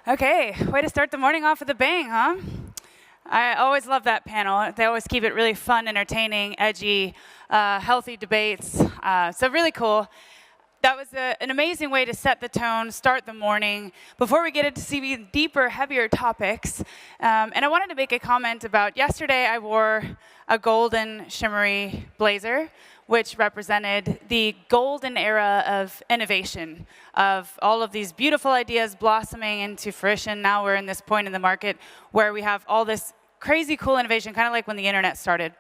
Okay, way to start the morning off with a bang, huh? I always love that panel. They always keep it really fun, entertaining, edgy, healthy debates. So really cool. That was an amazing way to set the tone, start the morning. Before we get into some deeper, heavier topics, and I wanted to make a comment about yesterday I wore a golden shimmery blazer, which represented the golden era of innovation, of all of these beautiful ideas blossoming into fruition. Now we're in this point in the market where we have all this crazy cool innovation, kind of like when the internet started.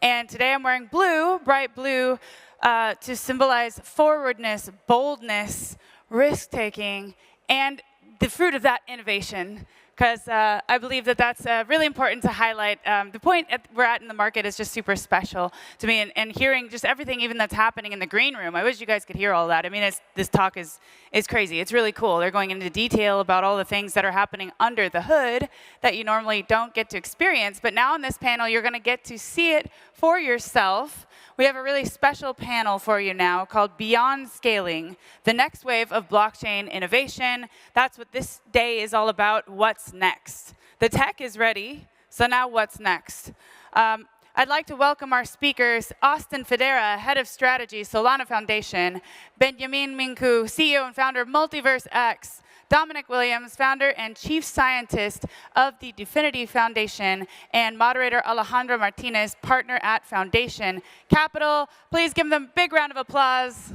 And today I'm wearing blue, bright blue, to symbolize forwardness, boldness, risk-taking, and the fruit of that innovation. Because I believe that that's really important to highlight. The point we're at in the market is just super special to me, and hearing just everything even that's happening in the green room. I wish you guys could hear all that. I mean, this talk is crazy. It's really cool. They're going into detail about all the things that are happening under the hood that you normally don't get to experience. But now in this panel, you're going to get to see it for yourself. We have a really special panel for you now called Beyond Scaling, the next wave of blockchain innovation. That's what this day is all about. What's next? The tech is ready, so now what's next? I'd like to welcome our speakers, Austin Federa, Head of Strategy, Solana Foundation, Beniamin Mincu, CEO and founder of Multiverse X, Dominic Williams, founder and chief scientist of the Dfinity Foundation, and moderator Alejandro Martinez, partner at Foundation Capital. Please give them a big round of applause.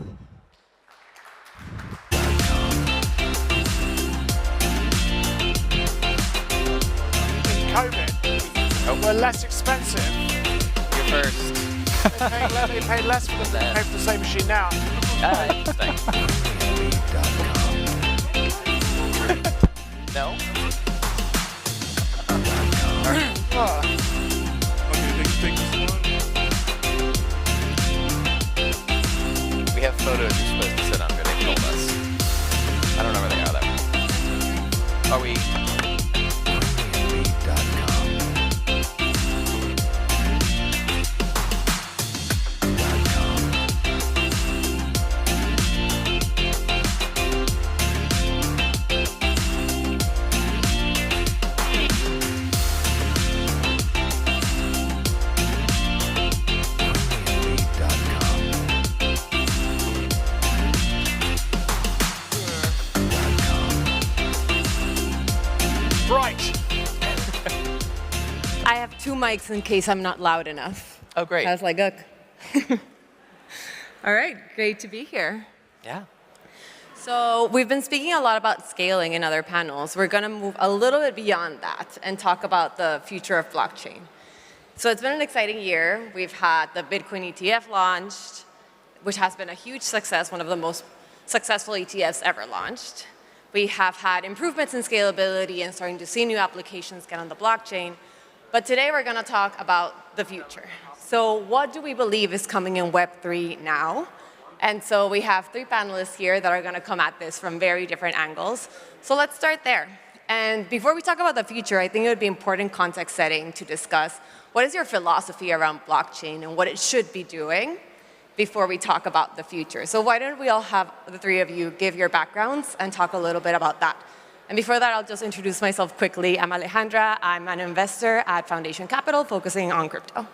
COVID, were less expensive. You're first. They pay less for them than they pay for the same machine now. Interesting. No? We have photos you're supposed to sit under, they told us. I don't know where they are though. Are we? I have two mics in case I'm not loud enough. Oh, great. I was like, look. All right, great to be here. Yeah. So we've been speaking a lot about scaling in other panels. We're going to move a little bit beyond that and talk about the future of blockchain. So it's been an exciting year. We've had the Bitcoin ETF launched, which has been a huge success, one of the most successful ETFs ever launched. We have had improvements in scalability and starting to see new applications get on the blockchain. But today we're going to talk about the future. So what do we believe is coming in Web3 now? And so we have three panelists here that are going to come at this from very different angles. So let's start there. And before we talk about the future, I think it would be important context setting to discuss what is your philosophy around blockchain and what it should be doing before we talk about the future. So why don't we all have the three of you give your backgrounds and talk a little bit about that. And before that, I'll just introduce myself quickly. I'm Alejandra. I'm an investor at Foundation Capital, focusing on crypto.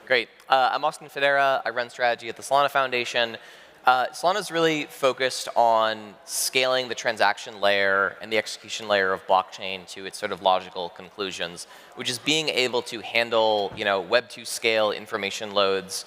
Great. I'm Austin Federa. I run strategy at the Solana Foundation. Solana is really focused on scaling the transaction layer and the execution layer of blockchain to its sort of logical conclusions, which is being able to handle, Web 2 scale information loads.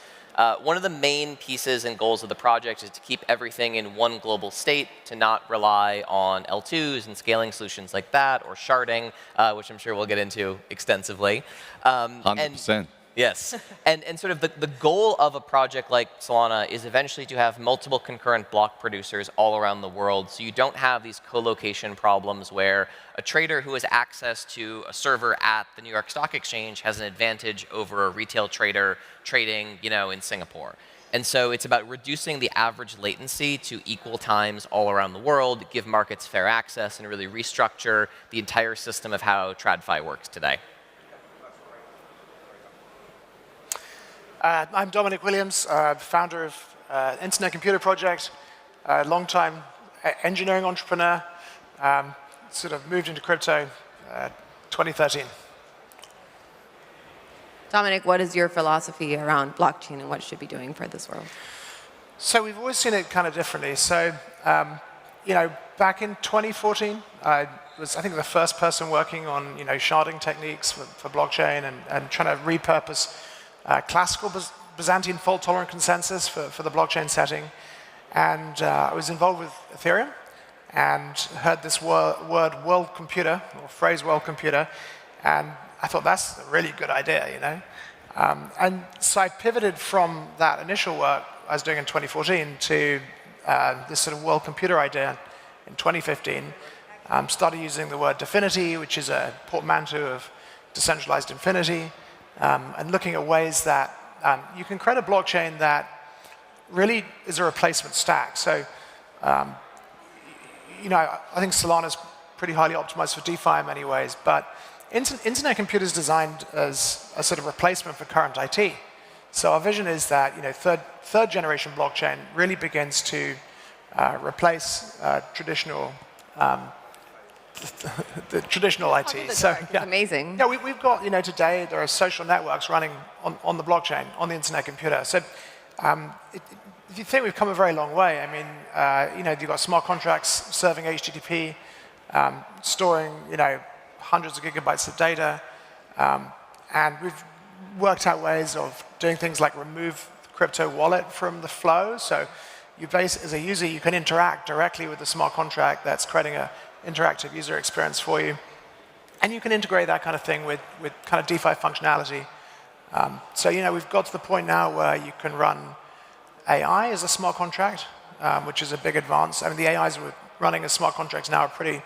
One of the main pieces and goals of the project is to keep everything in one global state, to not rely on L2s and scaling solutions like that, or sharding, which I'm sure we'll get into extensively. 100%. Yes. And sort of the goal of a project like Solana is eventually to have multiple concurrent block producers all around the world, so you don't have these co-location problems where a trader who has access to a server at the New York Stock Exchange has an advantage over a retail trader trading, in Singapore. And so it's about reducing the average latency to equal times all around the world, give markets fair access, and really restructure the entire system of how TradFi works today. I'm Dominic Williams, founder of Internet Computer Project, long-time engineering entrepreneur. sort of moved into crypto 2013. Dominic, what is your philosophy around blockchain and what it should be doing for this world? So we've always seen it kind of differently. So, back in 2014, I was, I think, the first person working on, sharding techniques for blockchain and trying to repurpose classical Byzantine fault-tolerant consensus for the blockchain setting. And I was involved with Ethereum and heard this word world computer, or phrase world computer, and I thought that's a really good idea, and so I pivoted from that initial work I was doing in 2014 to this sort of world computer idea in 2015. Started using the word Definity, which is a portmanteau of decentralized infinity, and looking at ways that you can create a blockchain that really is a replacement stack. So, I think Solana is pretty highly optimized for DeFi in many ways, but internet computers designed as a sort of replacement for current IT. So our vision is that third generation blockchain really begins to replace traditional the traditional IT. So yeah. Amazing. Yeah, we've got today there are social networks running on the blockchain on the internet computer. So if you think we've come a very long way, I mean, you've got smart contracts serving HTTP, storing hundreds of gigabytes of data, and we've worked out ways of doing things like remove the crypto wallet from the flow. So as a user, you can interact directly with the smart contract that's creating an interactive user experience for you. And you can integrate that kind of thing with kind of DeFi functionality. So we've got to the point now where you can run AI as a smart contract, which is a big advance. I mean, the AIs we're running as smart contracts now are pretty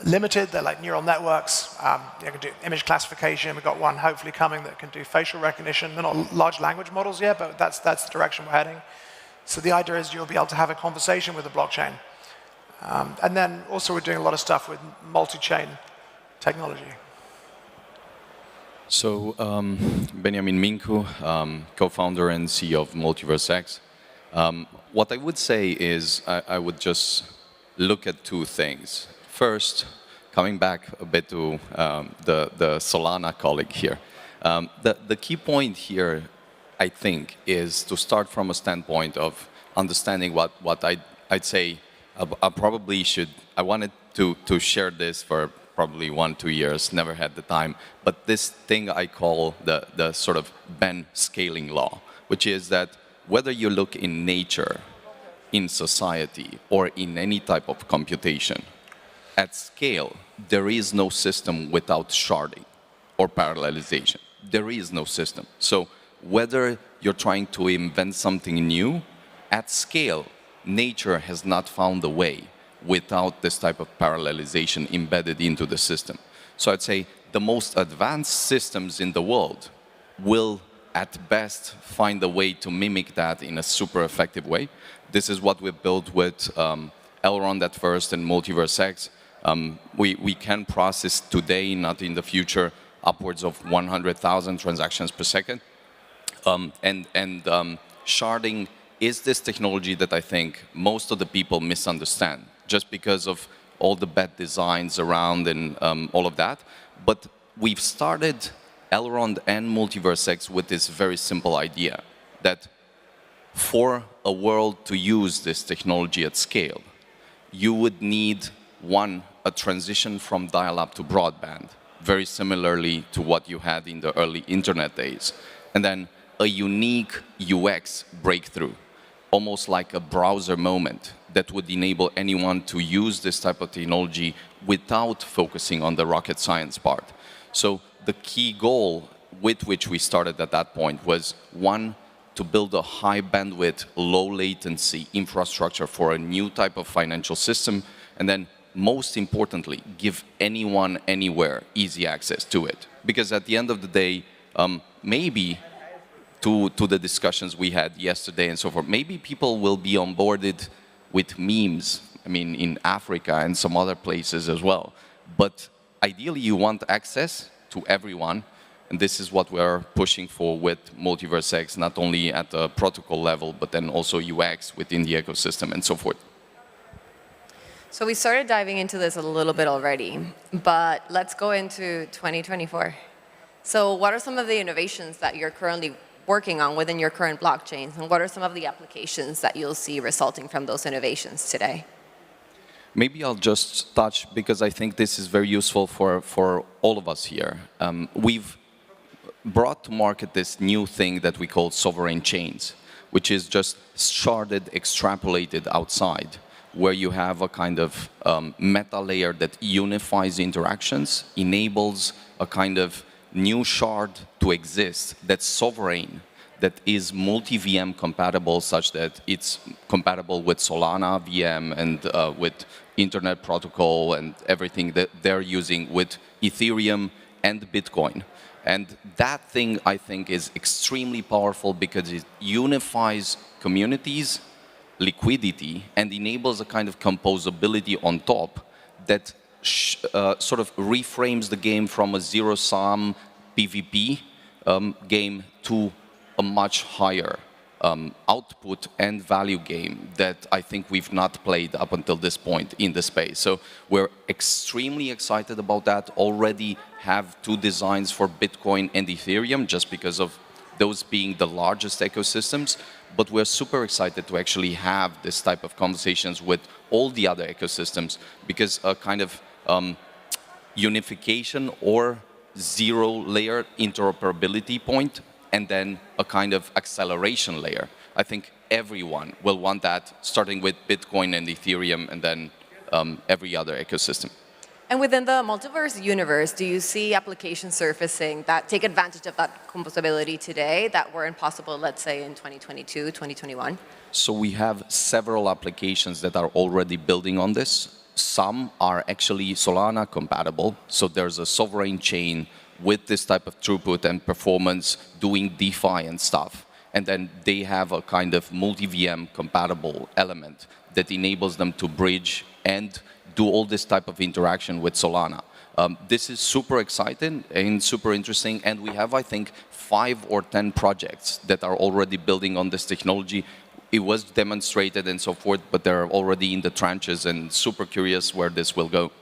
limited. They're like neural networks. You can do image classification. We've got one hopefully coming that can do facial recognition. They're not large language models yet, but that's the direction we're heading. So the idea is you'll be able to have a conversation with the blockchain. And then also we're doing a lot of stuff with multi-chain technology. So, Beniamin Mincu, co-founder and CEO of Multiverse. What I would say is I would just look at two things. First, coming back a bit to the Solana colleague here, the key point here, I think, is to start from a standpoint of understanding what I'd say I wanted to share this for probably 1-2 years, never had the time, but this thing I call the sort of Ben scaling law, which is that whether you look in nature, in society, or in any type of computation, at scale, there is no system without sharding or parallelization. There is no system. So whether you're trying to invent something new, at scale, nature has not found a way without this type of parallelization embedded into the system. So I'd say the most advanced systems in the world will, at best, find a way to mimic that in a super effective way. This is what we built with Elrond at first and Multiverse X. We can process today, not in the future, upwards of 100,000 transactions per second. Sharding is this technology that I think most of the people misunderstand, just because of all the bad designs around and all of that. But we've started Elrond and Multiverse X with this very simple idea that for a world to use this technology at scale, you would need, one, a transition from dial-up to broadband, very similarly to what you had in the early internet days, and then a unique UX breakthrough, almost like a browser moment that would enable anyone to use this type of technology without focusing on the rocket science part. So the key goal with which we started at that point was, one, to build a high bandwidth, low latency infrastructure for a new type of financial system, and then most importantly, give anyone, anywhere, easy access to it. Because at the end of the day, maybe to the discussions we had yesterday and so forth, maybe people will be onboarded with memes, I mean, in Africa and some other places as well. But ideally, you want access to everyone, and this is what we're pushing for with Multiverse X, not only at the protocol level, but then also UX within the ecosystem and so forth. So we started diving into this a little bit already, but let's go into 2024. So what are some of the innovations that you're currently working on within your current blockchains, and what are some of the applications that you'll see resulting from those innovations today? Maybe I'll just touch, because I think this is very useful for all of us here. We've brought to market this new thing that we call sovereign chains, which is just sharded, extrapolated outside, where you have a kind of meta layer that unifies interactions, enables a kind of new shard to exist that's sovereign, that is multi-VM compatible, such that it's compatible with Solana VM and with Internet Protocol and everything that they're using with Ethereum and Bitcoin. And that thing, I think, is extremely powerful because it unifies communities, liquidity, and enables a kind of composability on top that sort of reframes the game from a zero-sum PvP game to a much higher output and value game that I think we've not played up until this point in the space. So we're extremely excited about that. Already have 2 designs for Bitcoin and Ethereum just because of those being the largest ecosystems. But we're super excited to actually have this type of conversations with all the other ecosystems, because a kind of unification or zero-layer interoperability point, and then a kind of acceleration layer. I think everyone will want that, starting with Bitcoin and Ethereum, and then every other ecosystem. And within the multiverse universe, do you see applications surfacing that take advantage of that composability today that weren't possible, let's say, in 2022, 2021? So we have several applications that are already building on this. Some are actually Solana compatible, so there's a sovereign chain with this type of throughput and performance doing DeFi and stuff. And then they have a kind of multi-VM compatible element that enables them to bridge and do all this type of interaction with Solana. This is super exciting and super interesting, and we have, I think, 5 or 10 projects that are already building on this technology. It was demonstrated and so forth, but they're already in the trenches and super curious where this will go.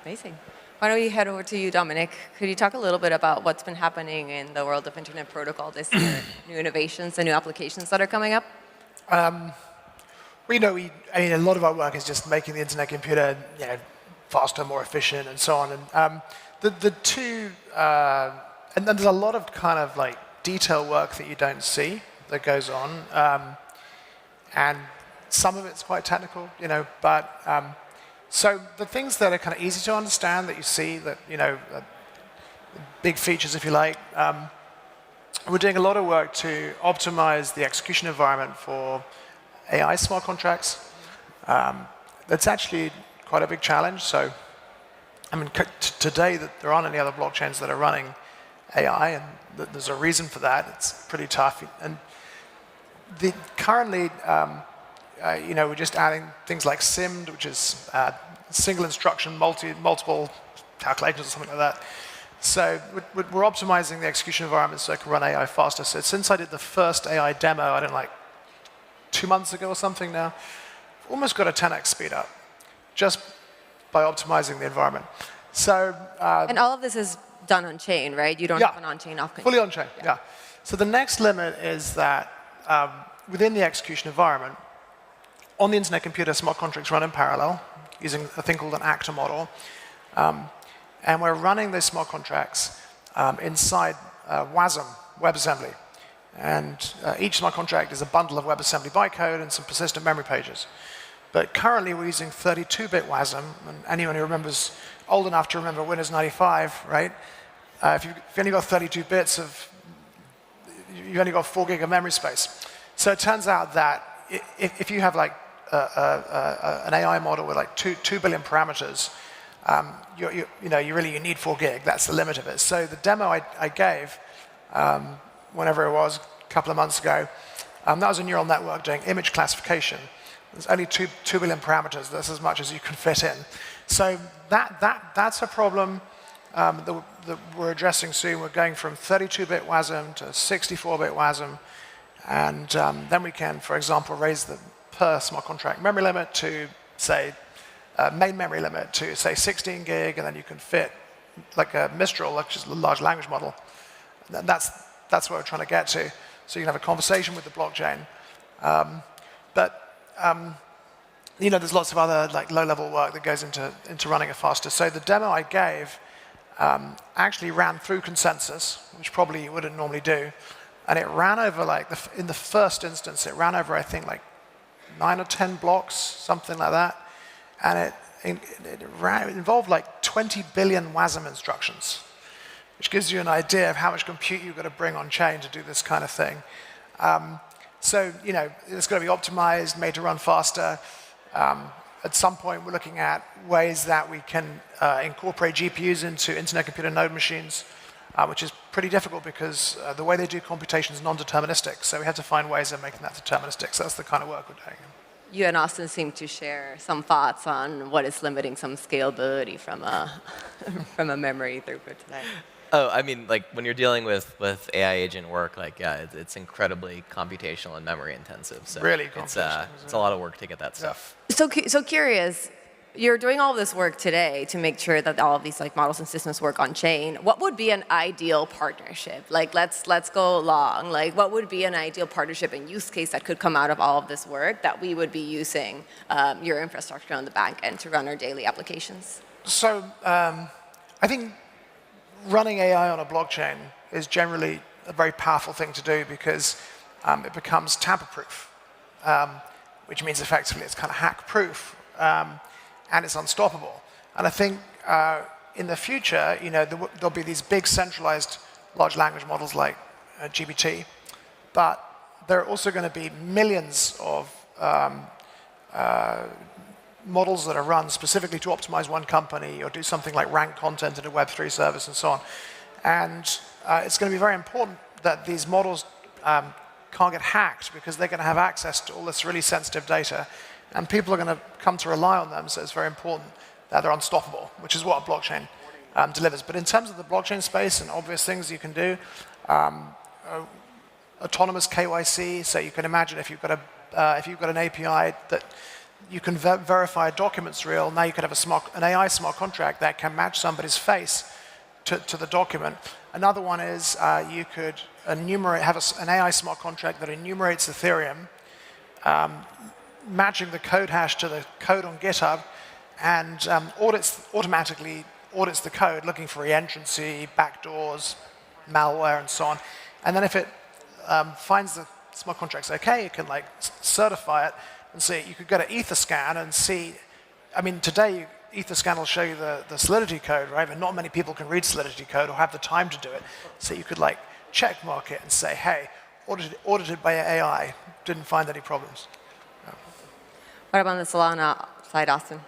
Amazing. Why don't we head over to you, Dominic? Could you talk a little bit about what's been happening in the world of Internet Protocol this year, new innovations and new applications that are coming up? I mean, a lot of our work is just making the internet computer, faster, more efficient, and so on. And and then there's a lot of kind of like detail work that you don't see that goes on, and some of it's quite technical, but. So the things that are kind of easy to understand that you see, that big features, if you like, we're doing a lot of work to optimize the execution environment for AI smart contracts. That's actually quite a big challenge. So, I mean, today there aren't any other blockchains that are running AI, and there's a reason for that. It's pretty tough. And currently, we're just adding things like SIMD, which is single instruction, multiple calculations or something like that. So we're optimizing the execution environment so it can run AI faster. So since I did the first AI demo, I don't know, like 2 months ago or something now, almost got a 10x speed up just by optimizing the environment. So and all of this is done on chain, right? You don't have an on-chain off. Fully on chain. Yeah. So the next limit is that within the execution environment, on the internet computer, smart contracts run in parallel using a thing called an actor model. And we're running those smart contracts inside WASM, WebAssembly. And each smart contract is a bundle of WebAssembly bytecode and some persistent memory pages. But currently, we're using 32-bit WASM. And anyone who remembers, old enough to remember Windows 95, right? If you've only got 32 bits you've only got 4 gig of memory space. So it turns out that if you have like an AI model with like 2 billion parameters, you need 4 gig. That's the limit of it. So the demo I gave, whenever it was, a couple of months ago, that was a neural network doing image classification. There's only 2 billion parameters. That's as much as you can fit in. So that's a problem that we're addressing soon. We're going from 32-bit WASM to 64-bit WASM. And then we can, for example, raise the per smart contract memory limit to, say, main memory limit to, say, 16 gig, and then you can fit like a Mistral, like just a large language model. And that's what we're trying to get to. So you can have a conversation with the blockchain. There's lots of other like low-level work that goes into running it faster. So the demo I gave actually ran through consensus, which probably you wouldn't normally do. And it ran over, like, in the first instance, it ran over, I think, like 9 or 10 blocks, something like that. And it involved like 20 billion WASM instructions, which gives you an idea of how much compute you've got to bring on chain to do this kind of thing. So, it's got to be optimized, made to run faster. At some point, we're looking at ways that we can incorporate GPUs into internet computer node machines, which is pretty difficult because the way they do computation is non-deterministic. So we have to find ways of making that deterministic. So that's the kind of work we're doing. You and Austin seem to share some thoughts on what is limiting some scalability from a memory throughput today. Oh, I mean, like when you're dealing with AI agent work, like it's incredibly computational and memory intensive. So really it's a lot of work to get that stuff. So curious, you're doing all this work today to make sure that all of these like models and systems work on chain. What would be an ideal partnership? Like let's go along. Like what would be an ideal partnership and use case that could come out of all of this work that we would be using your infrastructure on the back end to run our daily applications? So I think running AI on a blockchain is generally a very powerful thing to do because it becomes tamper-proof, which means effectively it's kind of hack-proof, and it's unstoppable. And I think in the future, there'll be these big centralized large language models like GPT, but there are also going to be millions of models that are run specifically to optimize one company or do something like rank content in a Web3 service and so on. And it's going to be very important that these models can't get hacked because they're going to have access to all this really sensitive data. And people are going to come to rely on them, so it's very important that they're unstoppable, which is what a blockchain delivers. But in terms of the blockchain space and obvious things you can do, autonomous KYC, so you can imagine if you've got an API that you can verify a document's real. Now you could have an AI smart contract that can match somebody's face to the document. Another one is you could have an AI smart contract that enumerates Ethereum, matching the code hash to the code on GitHub, and automatically audits the code, looking for reentrancy, backdoors, malware, and so on. And then if it finds the smart contract's okay, it can like certify it. And see, you could go to Etherscan and see, I mean, today Etherscan will show you the Solidity code, right? But not many people can read Solidity code or have the time to do it. So you could like check mark it and say, hey, audited by AI, didn't find any problems. What about the Solana side, Austin?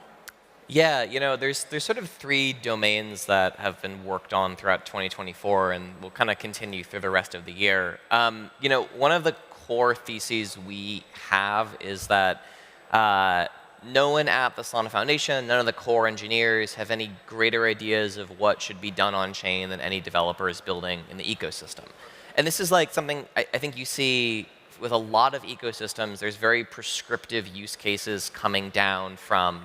Yeah, there's sort of 3 domains that have been worked on throughout 2024 and will kind of continue through the rest of the year. One of the core theses we have is that no one at the Solana Foundation, none of the core engineers have any greater ideas of what should be done on chain than any developer is building in the ecosystem. And this is like something I think you see with a lot of ecosystems. There's very prescriptive use cases coming down from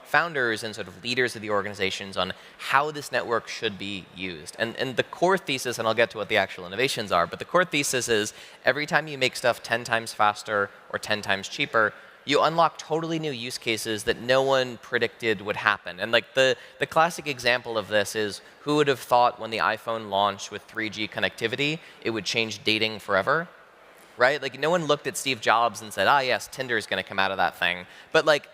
founders and sort of leaders of the organizations on how this network should be used. And the core thesis, and I'll get to what the actual innovations are, but the core thesis is every time you make stuff 10 times faster or 10 times cheaper, you unlock totally new use cases that no one predicted would happen. And like the classic example of this is, who would have thought when the iPhone launched with 3G connectivity, it would change dating forever? Right? Like no one looked at Steve Jobs and said, yes, Tinder is going to come out of that thing. But like,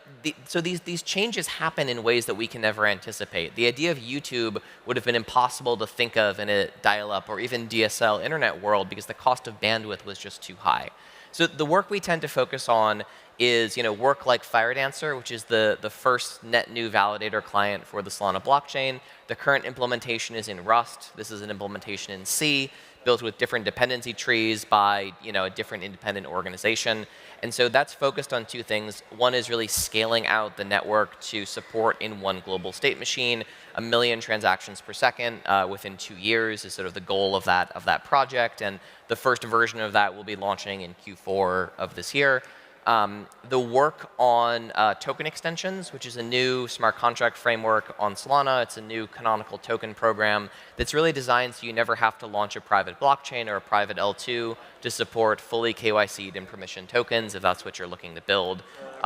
so these changes happen in ways that we can never anticipate. The idea of YouTube would have been impossible to think of in a dial-up or even DSL internet world because the cost of bandwidth was just too high. So the work we tend to focus on is work like FireDancer, which is the first net new validator client for the Solana blockchain. The current implementation is in Rust. This is an implementation in C, built with different dependency trees by a different independent organization. And so that's focused on 2 things. One is really scaling out the network to support in one global state machine 1 million transactions per second within 2 years is sort of the goal of that project. And the first version of that will be launching in Q4 of this year. the work on token extensions, which is a new smart contract framework on Solana. It's a new canonical token program that's really designed so you never have to launch a private blockchain or a private L2 to support fully KYC'd and permission tokens if that's what you're looking to build.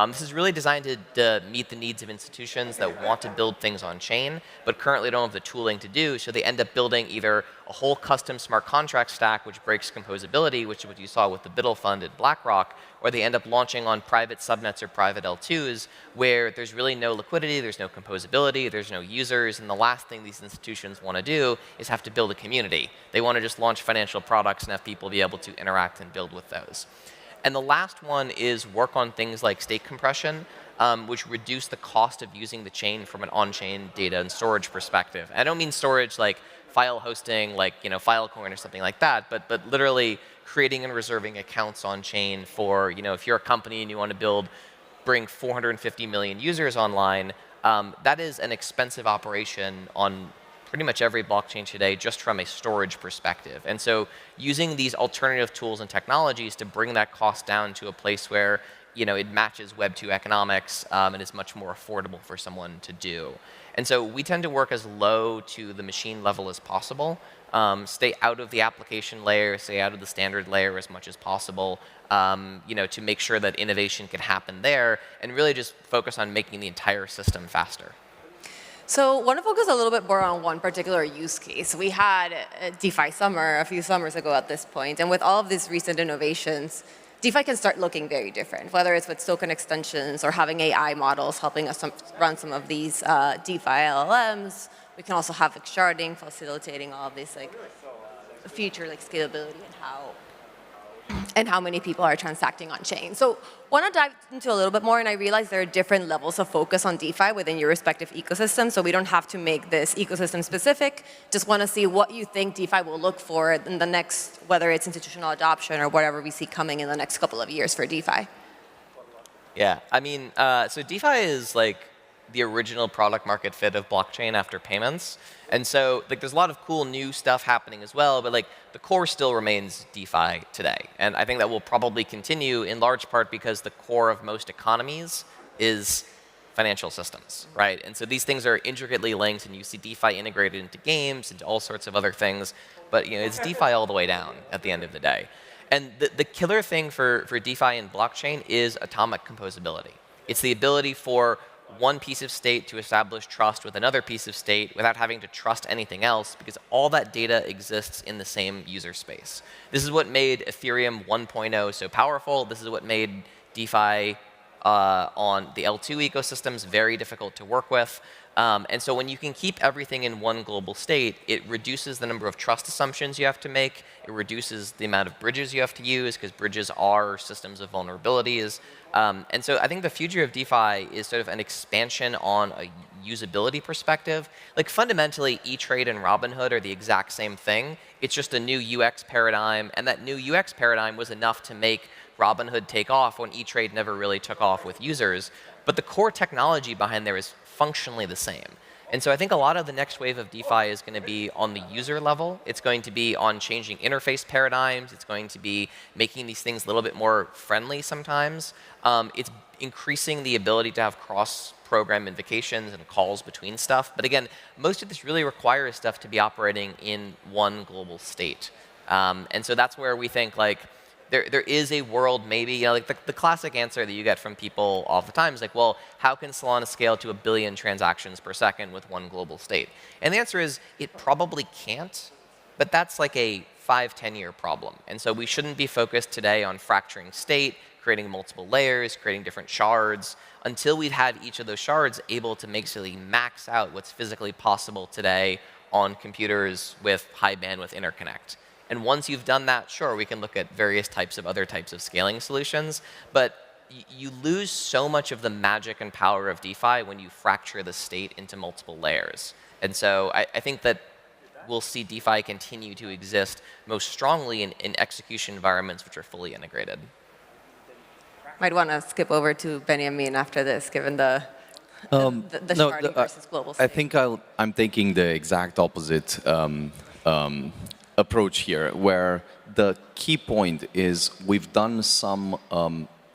This is really designed to meet the needs of institutions that want to build things on chain, but currently don't have the tooling to do, so they end up building either a whole custom smart contract stack which breaks composability, which is what you saw with the Biddle Fund at BlackRock, or they end up launching on private subnets or private L2s where there's really no liquidity, there's no composability, there's no users, and the last thing these institutions want to do is have to build a community. They want to just launch financial products and have people be able to interact and build with those. And the last one is work on things like state compression, which reduce the cost of using the chain from an on-chain data and storage perspective. I don't mean storage like file hosting, like Filecoin or something like that, but literally creating and reserving accounts on chain for if you're a company and you want to bring 450 million users online, that is an expensive operation on pretty much every blockchain today just from a storage perspective. And so using these alternative tools and technologies to bring that cost down to a place where it matches Web 2 economics and is much more affordable for someone to do. And so we tend to work as low to the machine level as possible, stay out of the application layer, stay out of the standard layer as much as possible, to make sure that innovation can happen there, and really just focus on making the entire system faster. So I want to focus a little bit more on one particular use case. We had a DeFi summer a few summers ago at this point, and with all of these recent innovations, DeFi can start looking very different, whether it's with token extensions or having AI models helping us run some of these DeFi LLMs. We can also have sharding, facilitating all of this future scalability and how many people are transacting on chain. So I want to dive into a little bit more, and I realize there are different levels of focus on DeFi within your respective ecosystem, so we don't have to make this ecosystem specific. Just want to see what you think DeFi will look for in the next, whether it's institutional adoption or whatever we see coming in the next couple of years for DeFi. Yeah, I mean, so DeFi is the original product market fit of blockchain after payments. And so there's a lot of cool new stuff happening as well, but the core still remains DeFi today. And I think that will probably continue in large part because the core of most economies is financial systems, right? And so these things are intricately linked, and you see DeFi integrated into games, into all sorts of other things, but it's DeFi all the way down at the end of the day. And the killer thing for DeFi and blockchain is atomic composability. It's the ability for one piece of state to establish trust with another piece of state without having to trust anything else, because all that data exists in the same user space. This is what made Ethereum 1.0 so powerful. This is what made DeFi on the L2 ecosystems very difficult to work with. And so when you can keep everything in one global state, it reduces the number of trust assumptions you have to make. It reduces the amount of bridges you have to use, because bridges are systems of vulnerabilities. And so I think the future of DeFi is sort of an expansion on a usability perspective. Fundamentally, E-Trade and Robinhood are the exact same thing. It's just a new UX paradigm, and that new UX paradigm was enough to make Robinhood take off when E-Trade never really took off with users. But the core technology behind there is functionally the same. And so I think a lot of the next wave of DeFi is going to be on the user level. It's going to be on changing interface paradigms. It's going to be making these things a little bit more friendly sometimes. It's increasing the ability to have cross-program invocations and calls between stuff. But again, most of this really requires stuff to be operating in one global state. And so that's where we think there is a world maybe, the classic answer that you get from people all the time is well, how can Solana scale to 1 billion transactions per second with one global state? And the answer is it probably can't, but that's a 5-10 year problem. And so we shouldn't be focused today on fracturing state, creating multiple layers, creating different shards, until we've had each of those shards able to basically max out what's physically possible today on computers with high bandwidth interconnect. And once you've done that, sure, we can look at various types of other types of scaling solutions, but you lose so much of the magic and power of DeFi when you fracture the state into multiple layers. And so I think that we'll see DeFi continue to exist most strongly in execution environments which are fully integrated. Might want to skip over to Beniamin after this, given the sharding versus global state. I think I'm thinking the exact opposite approach here, where the key point is we've done some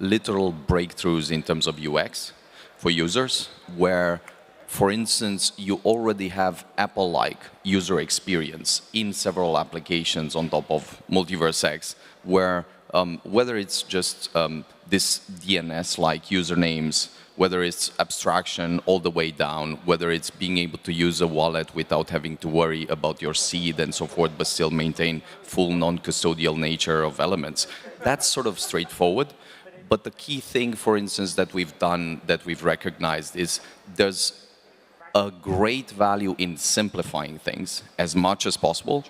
literal breakthroughs in terms of UX for users, where, for instance, you already have Apple-like user experience in several applications on top of Multiverse X, where whether it's just this DNS-like usernames, whether it's abstraction all the way down, whether it's being able to use a wallet without having to worry about your seed and so forth, but still maintain full non-custodial nature of elements. That's sort of straightforward. But the key thing, for instance, that we've done, that we've recognized is there's a great value in simplifying things as much as possible,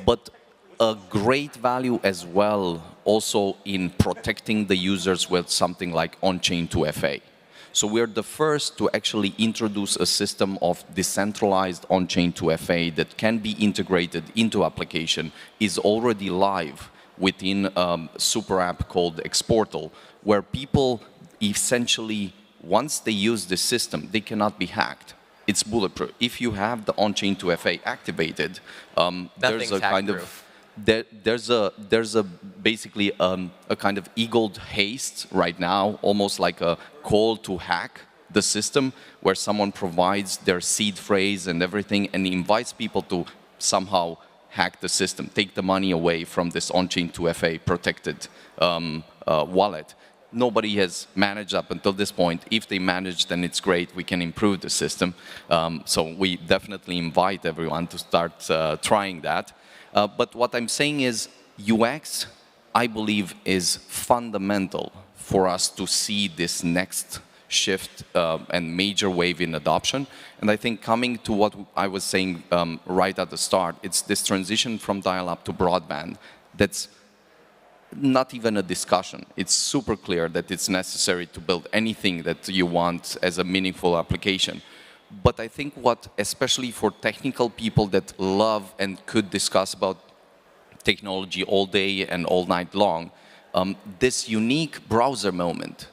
but a great value as well also in protecting the users with something like on-chain 2FA. So we're the first to actually introduce a system of decentralized on-chain 2FA that can be integrated into application, is already live within a super app called Exportal, where people essentially, once they use the system, they cannot be hacked. It's bulletproof. If you have the on-chain 2FA activated, there's a kind of there's basically a kind of eagled haste right now, almost like a call to hack the system, where someone provides their seed phrase and everything and invites people to somehow hack the system, take the money away from this on-chain 2FA protected wallet. Nobody has managed up until this point. If they manage, then it's great. We can improve the system. So we definitely invite everyone to start trying that. But what I'm saying is UX, I believe, is fundamental for us to see this next shift and major wave in adoption. And I think coming to what I was saying right at the start, it's this transition from dial-up to broadband that's not even a discussion. It's super clear that it's necessary to build anything that you want as a meaningful application. But I think what, especially for technical people that love and could discuss about technology all day and all night long, this unique browser moment,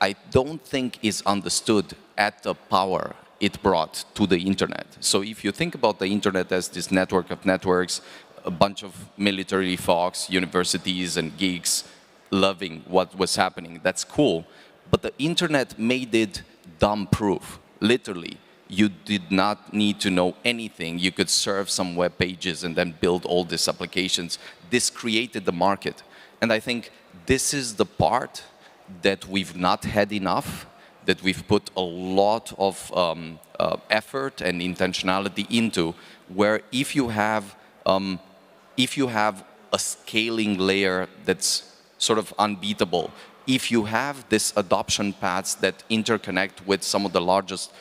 I don't think is understood at the power it brought to the internet. So if you think about the internet as this network of networks, a bunch of military folks, universities and geeks loving what was happening, that's cool. But the internet made it dumb-proof. Literally, you did not need to know anything. You could serve some web pages and then build all these applications. This created the market. And I think this is the part that we've not had enough, that we've put a lot of effort and intentionality into, where if you have a scaling layer that's sort of unbeatable, if you have this adoption paths that interconnect with some of the largest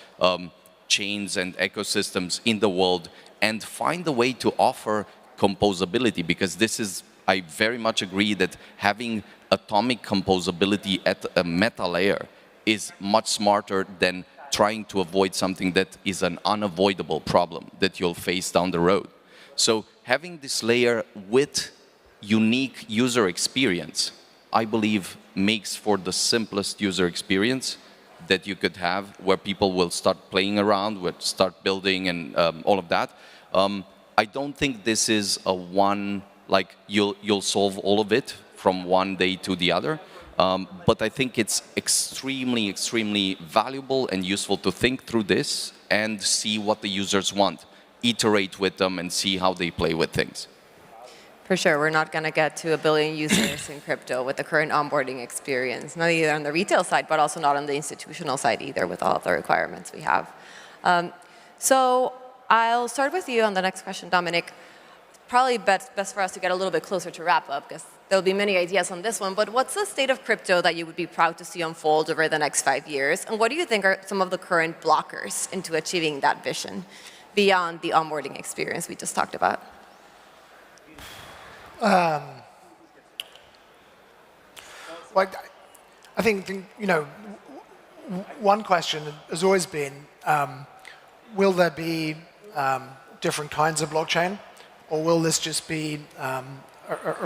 chains and ecosystems in the world, and find a way to offer composability, because this is, I very much agree that having atomic composability at a meta layer is much smarter than trying to avoid something that is an unavoidable problem that you'll face down the road. So having this layer with unique user experience, I believe, makes for the simplest user experience that you could have, where people will start playing around, will start building and all of that. I don't think this is a one, like you'll solve all of it from one day to the other. But I think it's extremely, extremely valuable and useful to think through this and see what the users want, iterate with them and see how they play with things. For sure, we're not going to get to 1 billion users in crypto with the current onboarding experience, not either on the retail side, but also not on the institutional side either with all of the requirements we have. So I'll start with you on the next question, Dominic. Probably best for us to get a little bit closer to wrap up, because there'll be many ideas on this one, but what's the state of crypto that you would be proud to see unfold over the next 5 years? And what do you think are some of the current blockers into achieving that vision beyond the onboarding experience we just talked about? Well, I think, you know, one question has always been, will there be different kinds of blockchain, or will this just be a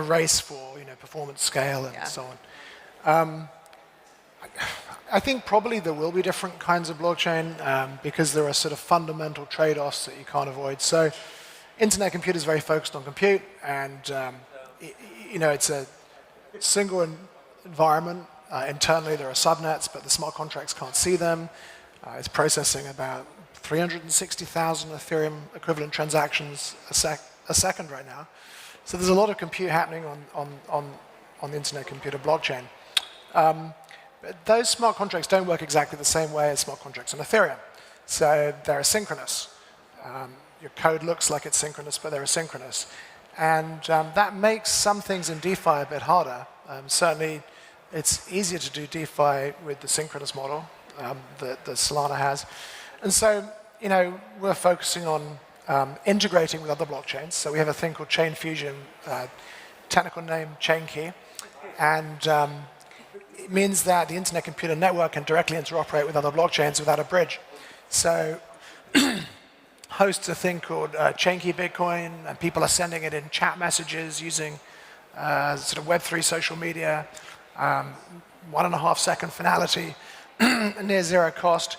race for, you know, performance scale and so on? I think probably there will be different kinds of blockchain because there are sort of fundamental trade-offs that you can't avoid. So internet computer is very focused on compute, and you know, it's a single environment. Internally, there are subnets, but the smart contracts can't see them. It's processing about 360,000 Ethereum equivalent transactions a second right now. So there's a lot of compute happening on the Internet Computer blockchain. But those smart contracts don't work exactly the same way as smart contracts on Ethereum. So they're asynchronous. Your code looks like it's synchronous, but they're asynchronous. And that makes some things in DeFi a bit harder. Certainly, it's easier to do DeFi with the synchronous model that Solana has. And so, we're focusing on integrating with other blockchains. So we have a thing called Chain Fusion, technical name Chain Key. And it means that the Internet Computer Network can directly interoperate with other blockchains without a bridge. So hosts a thing called Chain Key Bitcoin, and people are sending it in chat messages using sort of Web3 social media, 1.5 second finality, near zero cost.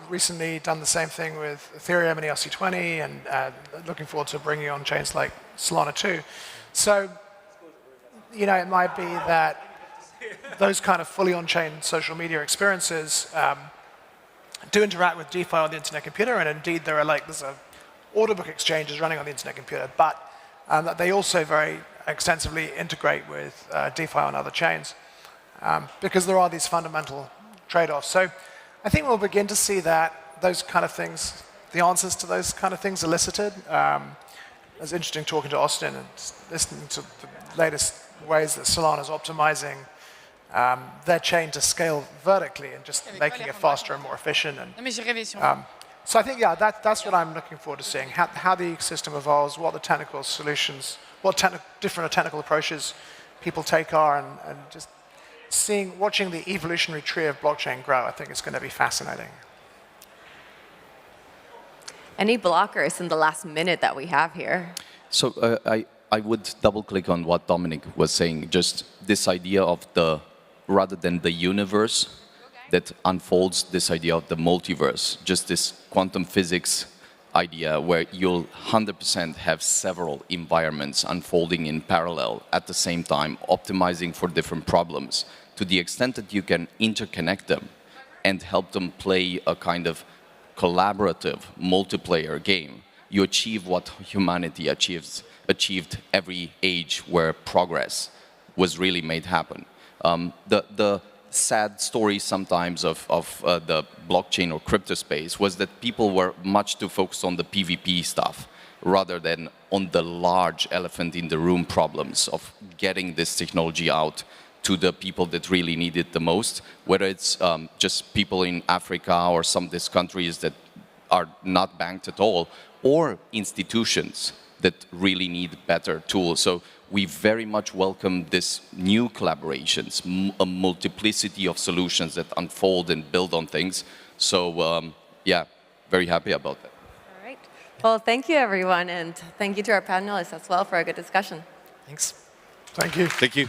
Recently done the same thing with Ethereum and ERC20, and looking forward to bringing on chains like Solana 2. So, it might be that those kind of fully on-chain social media experiences do interact with DeFi on the Internet Computer, and indeed there's a order book exchanges running on the Internet Computer, but they also very extensively integrate with DeFi on other chains because there are these fundamental trade-offs. So I think we'll begin to see that those kind of things, the answers to those kind of things elicited. It was interesting talking to Austin and listening to the latest ways that Solana is optimizing their chain to scale vertically and just making it faster and more efficient. And, so I think, that's what I'm looking forward to seeing, how the ecosystem evolves, what the technical solutions, what different technical approaches people take are, and just watching the evolutionary tree of blockchain grow. I think it's going to be fascinating. Any blockers in the last minute that we have here? So I would double click on what Dominic was saying, just this idea of rather than the universe that unfolds, this idea of the multiverse, just this quantum physics idea where you'll 100% have several environments unfolding in parallel at the same time, optimizing for different problems to the extent that you can interconnect them and help them play a kind of collaborative multiplayer game. You achieve what humanity achieved every age where progress was really made happen. The sad story sometimes of the blockchain or crypto space was that people were much too focused on the PvP stuff rather than on the large elephant in the room problems of getting this technology out to the people that really need it the most, whether it's just people in Africa or some of these countries that are not banked at all, or institutions that really need better tools. So we very much welcome this new collaborations, a multiplicity of solutions that unfold and build on things. So yeah, very happy about that. All right. Well, thank you, everyone, and thank you to our panelists as well for a good discussion. Thanks. Thank you. Thank you.